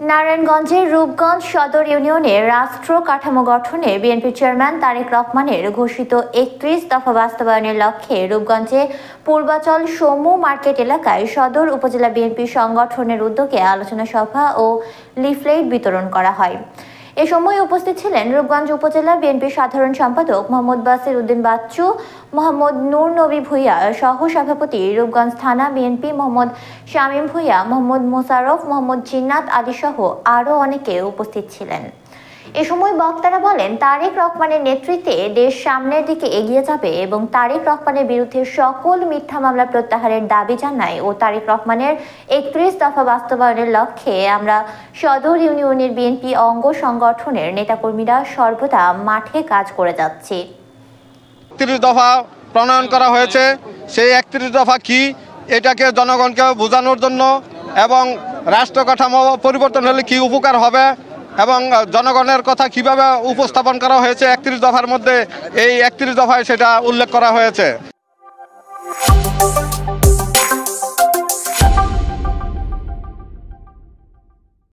নারায়ণগঞ্জের রূপগঞ্জ সদর ইউনিয়নের রাষ্ট্র কাঠামো গঠনে বিএনপি চেয়ারম্যান তারেক রহমানের ঘোষিত ৩১ দফা বাস্তবায়নের লক্ষ্যে রূপগঞ্জে পূর্বাচল সমু মার্কেট এলাকায় সদর উপজেলা বিএনপি সংগঠনের উদ্যোগে আলোচনা সভা ও লিফলেট বিতরণ করা হয়। এ সময় উপস্থিত ছিলেন রূপগঞ্জ উপজেলা বিএনপি সাধারণ সম্পাদক মোহাম্মদ বাসির উদ্দিন বাচ্চু, মোহাম্মদ নূর নবী ভূঁইয়া, সহ সভাপতি রূপগঞ্জ থানা বিএনপি মোহাম্মদ শামীম ভূঁইয়া, মোহাম্মদ মোশাররফ, মোহাম্মদ জিন্নাত আদি সহ আরও অনেকে উপস্থিত ছিলেন। এ সময় বক্তারা বলেন, তারেক রহমানের নেতৃত্বে দেশ সামনের দিকে এগিয়ে যাবে এবং তারেক রহমানের বিরুদ্ধে সকল মিথ্যা মামলা প্রত্যাহারের দাবি জানায় ও তারেক রহমানের ৩১ দফা বাস্তবায়নের লক্ষ্যে আমরা সদর ইউনিয়নের বিএনপি অঙ্গ সংগঠনের নেতাকর্মীরা সর্বদা মাঠে কাজ করে যাচ্ছি। ৩১ দফা প্রণয়ন করা হয়েছে। সেই ৩১ দফা কি এটাকে জনগণকে বোঝানোর জন্য এবং রাষ্ট্র কাঠামো পরিবর্তন হলে কি উপকার হবে এবং জনগণের কথা কিভাবে উপস্থাপন করা হয়েছে ৩১ দফার মধ্যে, এই ৩১ দফায় সেটা উল্লেখ করা হয়েছে।